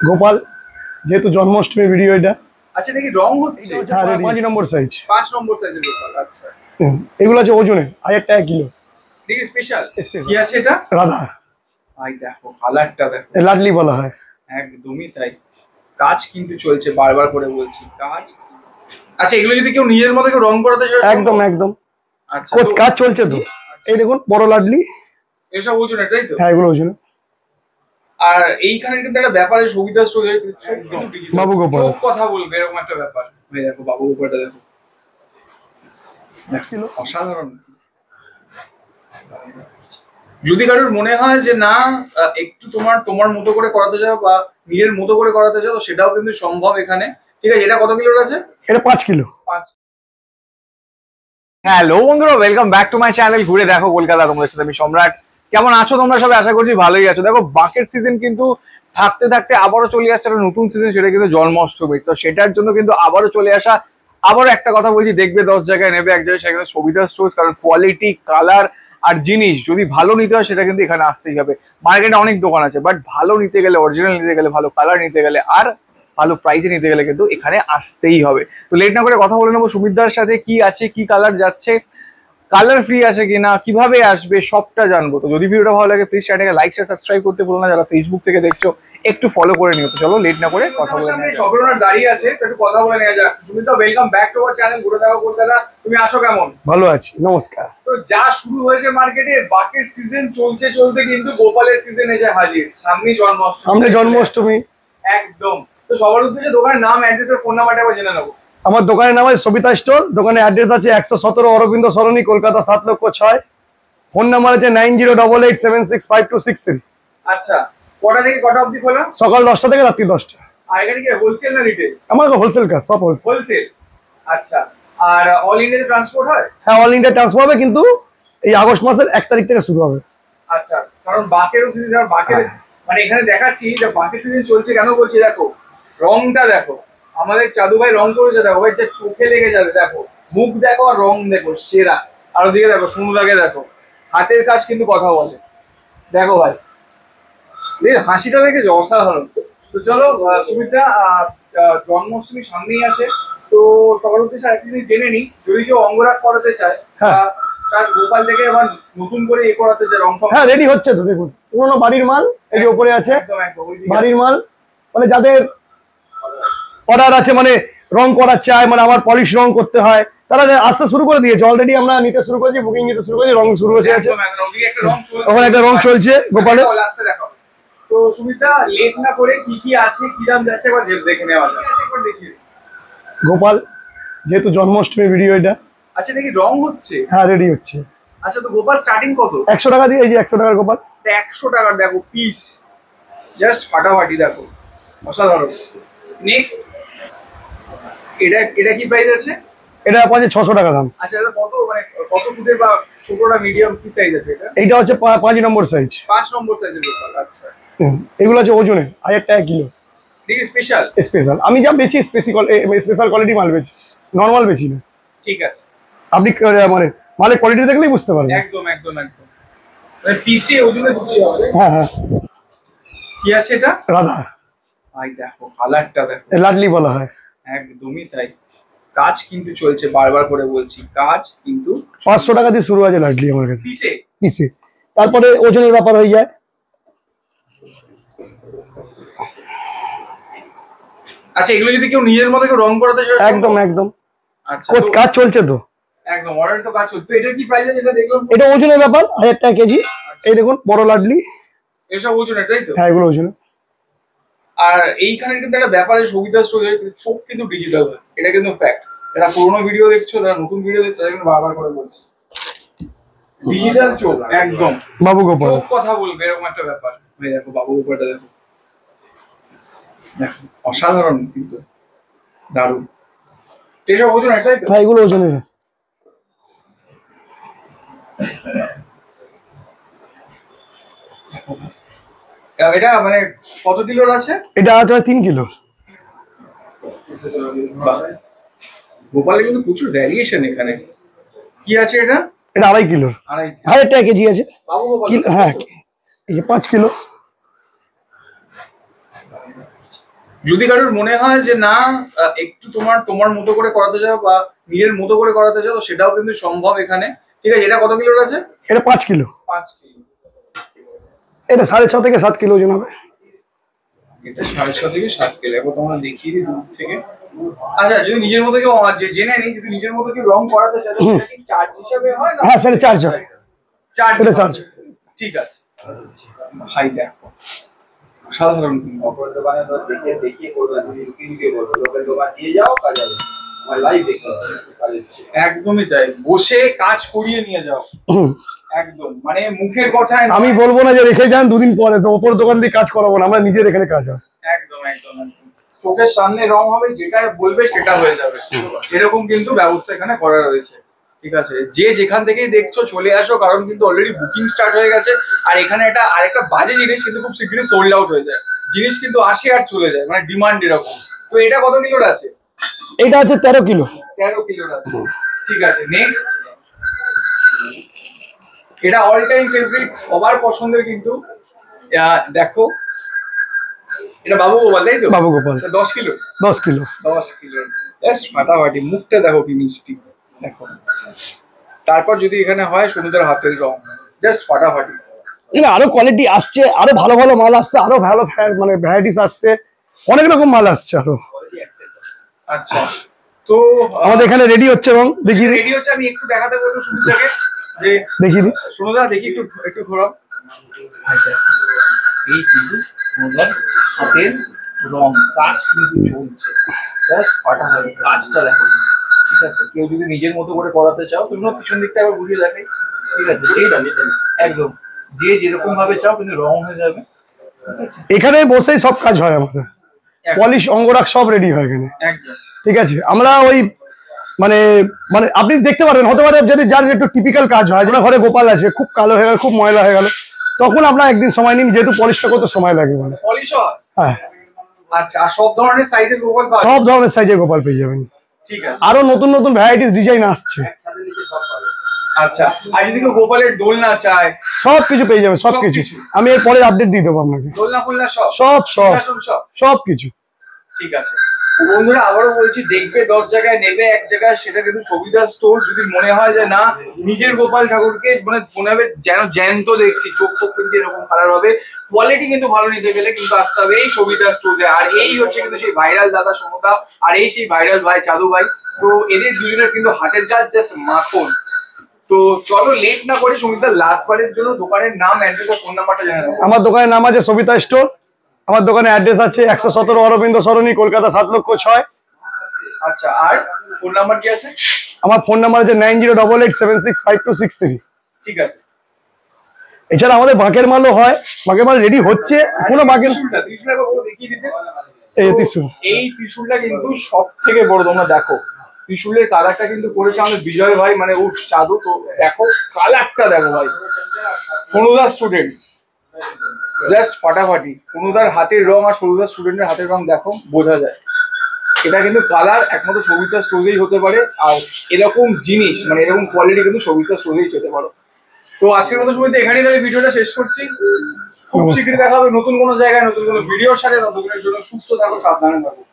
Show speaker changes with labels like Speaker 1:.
Speaker 1: গোপাল যেহেতু জন্মাষ্টমী ভিডিও এটা।
Speaker 2: আচ্ছা নাকি রং হচ্ছে?
Speaker 1: 5 নম্বর সাইজ।
Speaker 2: 5 নম্বর সাইজের গোপাল। আচ্ছা
Speaker 1: এগুলো আছে ওজনে 1000 টাকা কিলো।
Speaker 2: দেখি স্পেশাল কি আছে এটা?
Speaker 1: রাধা।
Speaker 2: ভাই দেখো কালারটা দেখো,
Speaker 1: লাডলি বলা হয়।
Speaker 2: একদমই তাই। কাজ কিন্তু চলছে, বারবার করে বলছি কাজ। আচ্ছা এগুলো যদি কেউ নিজের মতো কেউ রং করাতে চায়?
Speaker 1: একদম একদম।
Speaker 2: আচ্ছা
Speaker 1: কাজ চলছে তো। এই দেখুন বড় লাডলি।
Speaker 2: এসব ওজনে তাই তো?
Speaker 1: হ্যাঁ এগুলো ওজনে।
Speaker 2: আর এইখানে কিন্তু একটা ব্যাপার আছে, সুবিধা
Speaker 1: বাবু গোপাল
Speaker 2: কথা বলবে এরকম একটা ব্যাপার। দেখো বাবু গোপালটা দেখো, অসাধারণ। যদি কারোর মনে হয় যে না একটু তোমার মতো করে করাতে চাও বা নিজের মতো করে করাতে চাও, সেটাও কিন্তু সম্ভব এখানে। ঠিক আছে, এটা কত কিলোর আছে?
Speaker 1: এটা 5 কিলো।
Speaker 2: হ্যালো বন্ধুরা, welcome back to my channel ঘুরে দেখো কলকাতা। তোমাদের সাথে আমি সম্রাট। কেমন আছো তোমরা সবাই? আশা করছি ভালোই আছো। দেখো বাকের সিজন কিন্তু থাকতে থাকতে আবারও চলে আসছে একটা নতুন সিজন, সেটা কিন্তু জন্মাষ্টমী। তো সেটার জন্য কিন্তু আবারও চলে আসা। আবারও একটা কথা বলছি, দেখবে 10 জায়গায় নেবে এক জায়গায়, সেখানে সবিতা স্টোর্স। কারণ কোয়ালিটি, কালার আর জিনিস যদি ভালো নিতে হয় সেটা কিন্তু এখানে আসতেই হবে। মার্কেটে অনেক দোকান আছে, বাট ভালো নিতে গেলে, অরিজিনাল নিতে গেলে, ভালো কালার নিতে গেলে আর ভালো প্রাইসে নিতে গেলে কিন্তু এখানে আসতেই হবে। তো লেট না করে কথা বলে নেবো সুমিতদার সাথে, কি আছে, কি কালার যাচ্ছে, কালার ফ্রি আছে কিনা, কিভাবে আসবে, সবটা জানবো। তো যদি ভিডিওটা ভালো লাগে প্লিজ চ্যানেলকে লাইক শেয়ার সাবস্ক্রাইব করতে ভুলো না। যারা ফেসবুক থেকে দেখছো একটু ফলো করে নিও। তো চলো লেট না করে কথা বলে নেওয়া যাক। সবের দাঁড়িয়ে আছে, একটু কথা বলে নেওয়া যাক। Sumita, welcome back to our channel ঘুরে দেখো কলকাতা। তুমি আছো কেমন?
Speaker 1: ভালো আছি, নমস্কার।
Speaker 2: তো যা শুরু হয়েছে মার্কেটে, বাকের সিজন চলতে চলতে কিন্তু গোপালের সিজন এসে হাজির। সামনেই জন্মাষ্টমী। একদম। তো সবার উদ্দেশ্যে দোকানের নাম, অ্যাড্রেস আর ফোন নাম্বারটা একবার জেনে নেবো।
Speaker 1: আমার দোকানের নাম আছে সবিতা স্টোর। দোকানের অ্যাড্রেস আছে 117 অরবিন্দ সরণি, কলকাতা 7,06,000। ফোন নাম্বার আছে 9088765263।
Speaker 2: আচ্ছা, কটা থেকে কটা অবধি খোলা?
Speaker 1: সকাল 10টা থেকে রাত্রি 10টা।
Speaker 2: আর এখানে কি হোলসেল না রিটেল?
Speaker 1: আমার হোলসেল কাজ, সব
Speaker 2: হোলসেল। আচ্ছা, আর অল ইন্ডিয়া ট্রান্সপোর্ট হয়?
Speaker 1: হ্যাঁ অল ইন্ডিয়া ট্রান্সফার হবে, কিন্তু এই আগস্ট মাসের 1 তারিখ থেকে শুরু হবে।
Speaker 2: আচ্ছা, কারণ বাকেরও সিজন, বাকের মানে এখানে দেখাচ্ছি যে বাকের সিজন চলছে। কেন বলছি দেখো, রংটা দেখো, আমাদের চাদু ভাই রং করেছে দেখো ভাই, যে চোখে লেগে যাবে। দেখো মুখ দেখো আর রং দেখো, সেরা। আর ওদিকে দেখো সুন্দরাকে দেখো, হাতের কাজ কিন্তু কথা বলে। দেখো ভাই হাসিটা দেখেছো, অসাধারণ। তো চলো সুমিত্রা, জন্মাষ্টমী সামনেই আছে, তো সবার উদ্দেশ্যে একটা জিনিস জেনে নিই। যদি কেউ অঙ্গরাগ করাতে চায়, তার গোপাল থেকে আবার নতুন করে এ করাতে চায় রং,
Speaker 1: হ্যাঁ রেডি হচ্ছে তো। দেখুন পুরোনো বাড়ির মাল এই যে উপরে আছে, বাড়ির মাল। মানে যাদের অর্ডার আছে, মানে রং করার চায়, মানে আমার পলিশ রং করতে হয়, তারা আসতে শুরু করে দিয়েছে। অলরেডি আমরা নিতে শুরু করেছি, বুকিং নিতে শুরু করেছি, রং শুরু হয়ে গেছে। ওখানে একটা রং চলছে গোপালের।
Speaker 2: তো সুমিতা, লেট না করে কি কি আছে, কি দাম যাচ্ছে একবার দেখে নেওয়া যাক। একবার দেখি।
Speaker 1: গোপাল যেহেতু জন্মাষ্টমী ভিডিও এটা।
Speaker 2: আচ্ছা নাকি রং হচ্ছে?
Speaker 1: হ্যাঁ রেডি হচ্ছে।
Speaker 2: আচ্ছা, তো গোপাল স্টার্টিং কত?
Speaker 1: 100 টাকা দিয়ে। এই যে 100 টাকার গোপাল।
Speaker 2: 100 টাকার দেখো পিস, জাস্ট ফাটাফাটি। দেখো অসাধারণ। নেক্সট, এটা কি প্রাইস আছে?
Speaker 1: এটা আছে 600 টাকা দাম।
Speaker 2: আচ্ছা, এটা কত, মানে কত ফুটের বা ছোটটা মিডিয়াম কি সাইজ আছে এটা?
Speaker 1: এইটা হচ্ছে 5 নম্বর সাইজ।
Speaker 2: 5 নম্বর সাইজের গোপাল। আচ্ছা,
Speaker 1: এগুলো আছে ওজনে 1000 টাকা কিলো।
Speaker 2: দেখি স্পেশাল।
Speaker 1: স্পেশাল আমি যা বেচি স্পেশাল কোয়ালিটি মাল বেচি, নরমাল বেচি না।
Speaker 2: ঠিক আছে,
Speaker 1: আপনি মানে মালের কোয়ালিটি দেখলেই বুঝতে পারবেন।
Speaker 2: একদম একদম একদম। মানে পিসে ওজনে দিতেই হবে।
Speaker 1: হ্যাঁ হ্যাঁ।
Speaker 2: কি আছে এটা?
Speaker 1: রাধা।
Speaker 2: ভাই দেখো কালারটা দেখো,
Speaker 1: লাডলি বলা হয়।
Speaker 2: একদমই তাই। কাজ কিন্তু চলছে, বারবার করে বলছি কাজ কিন্তু।
Speaker 1: 500 টাকা দিয়ে শুরু আছে লাডলি আমার কাছে
Speaker 2: পিসে।
Speaker 1: পিসে, তারপরে ওজনের ব্যাপার হয়ে যায়।
Speaker 2: আচ্ছা, এগুলো যদি কেউ নিজের মতো কেউ রং করাতে চায়?
Speaker 1: একদম একদম।
Speaker 2: আচ্ছা,
Speaker 1: কাজ চলছে তো।
Speaker 2: একদম অর্ডার তো কাজ চলছে। এটা কি প্রাইস আছে এটা দেখলাম?
Speaker 1: এটা ওজনের ব্যাপার, 1000 টাকা কেজি। এই দেখুন বড় লাডলি।
Speaker 2: এসব ওজনে তাই তো?
Speaker 1: হ্যাঁ এগুলো ওজনে।
Speaker 2: আর এইখানে কিন্তু একটা ব্যাপার আছে, সুবিধা সব কিন্তু ডিজিটাল হয়, এটা কিন্তু ফ্যাক্ট। যারা পুরোনো ভিডিও দেখছো, যারা নতুন ভিডিও দেখছো, তাদের কিন্তু বারবার করে বলছি ডিজিটাল চোখ। একদম
Speaker 1: বাবু গোপাল
Speaker 2: চোখ কথা বলবে এরকম একটা ব্যাপার। দেখো বাবু গোপালটা দেখো, দেখো অসাধারণ কিন্তু, দারুণ। এসব ওজন এটাই তো?
Speaker 1: হ্যাঁ এগুলো ওজনে।
Speaker 2: এটা মানে কত কিলোর আছে?
Speaker 1: এটা 3 কিলো।
Speaker 2: গোপালের কিন্তু প্রচুর ভ্যারিয়েশন এখানে। কি আছে এটা?
Speaker 1: এটা 2.5 কিলো। 1000 টাকা কেজি আছে। হ্যাঁ এই 5 কিলো।
Speaker 2: যদি কারোর মনে হয় যে না একটু তোমার মতো করে করাতে চাও বা নিজের মতো করে করাতে চাও, সেটাও কিন্তু সম্ভব এখানে। ঠিক আছে, এটা কত কিলোর আছে?
Speaker 1: এটা 5 কিলো।
Speaker 2: 5 কিলো।
Speaker 1: এটা 6.5 থেকে 7 কিলো ওজন হবে।
Speaker 2: এটা 6.5 থেকে 7 কিলো। এবার তোমরা দেখিয়ে দিই দূর থেকে। আচ্ছা, যদি নিজের মতো কেউ জেনে নিই, যদি নিজের মতো কেউ রং করাতে চায় সেটা কি চার্জ হিসাবে হয় না?
Speaker 1: হ্যাঁ, সেটা চার্জ হয়। চার্জ।
Speaker 2: ঠিক আছে ভাই, দেখো সাধারণ
Speaker 3: অপর দোকানে তো দেখে করবে, লুকিয়ে করবে, লোকের দোকান দিয়ে যাও কাজ হবে, আমার লাইভ দেখতে হবে কাজ হচ্ছে।
Speaker 2: একদমই তাই, বসে কাজ করিয়ে নিয়ে যাও একদম, মানে মুখের কথায়
Speaker 1: আমি বলবো না যে রেখে যান 2 দিন পরে, তো ওপর দোকান দিয়ে কাজ করাবো না, আমরা নিজের এখানে কাজ হয়।
Speaker 2: একদম একদম একদম চোখের সামনে রং হবে, যেটা বলবে সেটা হয়ে যাবে, এরকম কিন্তু ব্যবস্থা এখানে করা রয়েছে। ঠিক আছে, যে যেখান থেকেই দেখছো চলে আসো, কারণ কিন্তু অলরেডি বুকিং স্টার্ট হয়ে গেছে। আর এখানে আরেকটা বাজে জিনিস কিন্তু খুব শীঘ্রই সোল্ড আউট হয়ে যায়, জিনিস কিন্তু আসে আর চলে যায়, মানে ডিমান্ড এরকম। তো এটা কত কিলোর আছে?
Speaker 1: এটা আছে 13 কিলো।
Speaker 2: 13 কিলোর আছে। ঠিক আছে, নেক্সট। এটা অল টাইম ফেভারিট, সবার পছন্দের কিন্তু। দেখো, এটা বাবু গোপাল, তাই তো?
Speaker 1: বাবু Gopal
Speaker 2: 10 kilo.
Speaker 1: 10 kilo.
Speaker 2: 10 kilo just ফাটাফাটি, মুখটা দেখো কি মিষ্টি, দেখো। তারপর যদি এখানে হয় সমুদ্রের হাতের রং, জাস্ট ফাটাফাটি।
Speaker 1: এগুলো আরো কোয়ালিটি আসছে, আরো ভালো ভালো মাল আসছে, আরো ভালো মানে ভ্যারাইটিস আসছে, অনেক রকম মাল আসছে আরো।
Speaker 2: আচ্ছা, তো
Speaker 1: আমাদের এখানে রেডি হচ্ছে এবং দেখি
Speaker 2: রেডি হচ্ছে। আমি একটু দেখাতে বলবো সুন্দরকে, যে
Speaker 1: দেখি
Speaker 2: সুন্দর দেখি একটু ঘোরাও। এই কিন্তু সুন্দর হাতের রং, কাজ কিন্তু চলছে, জাস্ট ফাটাফাটি কাজটা দেখো। ঠিক আছে, কেউ যদি নিজের মতো করে করাতে চাও, তুমি পিছন দিকটা আবার বুঝিয়ে দেখাই। ঠিক আছে, একদম যে যেরকম ভাবে চাও কিন্তু রং হয়ে যাবে।
Speaker 1: এখানে বসেই সব কাজ হয় আমাদের, পলিশ অঙ্গরাগ সব রেডি হয় এখানে।
Speaker 2: একদম
Speaker 1: ঠিক আছে, আমরা ওই মানে মানে আপনি দেখতে পারেন, হতে পারে যদি যার একটু টিপিক্যাল কাজ হয়, যেমন ঘরে গোপাল আছে খুব কালো হয়ে গেল, খুব ময়লা হয়ে গেল, তখন আপনার একদিন সময় নিন, যেহেতু পলিশটা করতে সময় লাগে মানে।
Speaker 2: পলিশ হয়?
Speaker 1: হ্যাঁ।
Speaker 2: আচ্ছা, আর সব ধরনের সাইজের গোপাল পাওয়া যায়?
Speaker 1: সব ধরনের সাইজের গোপাল পেয়ে যাবেন।
Speaker 2: ঠিক আছে,
Speaker 1: আরো নতুন নতুন ভ্যারাইটিস ডিজাইন আসছে।
Speaker 3: একসাথে নিচে সব পাবে।
Speaker 2: আচ্ছা, আর যদি কেউ গোপালের দোলনা চায়?
Speaker 1: সবকিছু পেয়ে যাবেন, সবকিছু।
Speaker 2: সবকিছু?
Speaker 1: আমি এর পরে আপডেট দিয়ে দেবো আপনাকে।
Speaker 2: দোলনা ফোলনা সব?
Speaker 1: সব সব
Speaker 2: সিংহাসন সব?
Speaker 1: সবকিছু।
Speaker 2: ঠিক আছে বন্ধুরা, আবারও বলছি, দেখবে 10 জায়গায়, নেবে 1 জায়গায়, সেটা কিন্তু সবিতা স্টোর। যদি মনে হয় যে না, নিজের গোপাল ঠাকুরকে মানে মনে হবে যেন জ্যান্ত দেখছি, চোখ কিন্তু এরকম কালার হবে, কোয়ালিটি কিন্তু ভালো নিতে গেলে কিন্তু আসতে হবে এই সবিতা স্টোরে। আর এই হচ্ছে কিন্তু সেই ভাইরাল দাদা সমতা, আর এই সেই ভাইরাল ভাই চাঁদু ভাই। তো এদের দুজনের কিন্তু হাতের কাজ জাস্ট মাখন। তো চলো লেট না করে সুমিতা লাস্ট বারের জন্য দোকানের নাম, অ্যাড্রেস আর ফোন নাম্বারটা জানা দেবো।
Speaker 1: আমার দোকানের নাম আছে সবিতা স্টোর। আমার দোকানে অ্যাড্রেস আছে 117 অরবিন্দ সরণি, কলকাতা 7,06,000।
Speaker 2: আচ্ছা, আর ফোন নাম্বার কি আছে?
Speaker 1: আমার ফোন নাম্বার আছে 9088765263।
Speaker 2: ঠিক আছে।
Speaker 1: এছাড়া আমাদের বাঁকের মালও হয়, বাঁকের মাল রেডি হচ্ছে, এখনো বাঁকের
Speaker 2: ত্রিশুলটা একবার দেখিয়ে দিতে।
Speaker 1: এই ত্রিশূল।
Speaker 2: এই ত্রিশুলটা কিন্তু সব থেকে বড়, তোমরা দেখো ত্রিশুলের কালারটা কিন্তু করেছে আমাদের বিজয় ভাই, মানে ও চাদু। তো দেখো কালারটা দেখো ভাই, অনুদা স্টুডেন্ট, জাস্ট ফাটাফাটি। অনুদার হাতের রং আর সরুদা স্টুডেন্টের হাতের রং দেখো, বোঝা যায় এটা কিন্তু কালার একমাত্র সবিতা স্টোরেই হতে পারে। আর এরকম জিনিস, মানে এরকম কোয়ালিটি কিন্তু সবিতা স্টোরেই পেতে পারো। তো আজকের মতো সময় এখানেই তাহলে ভিডিওটা শেষ করছি। খুব শীঘ্রই দেখা হবে নতুন কোনো জায়গায়, নতুন কোনো ভিডিওর সাথে। ততক্ষণের জন্য সুস্থ থাকো, সাবধানে থাকো।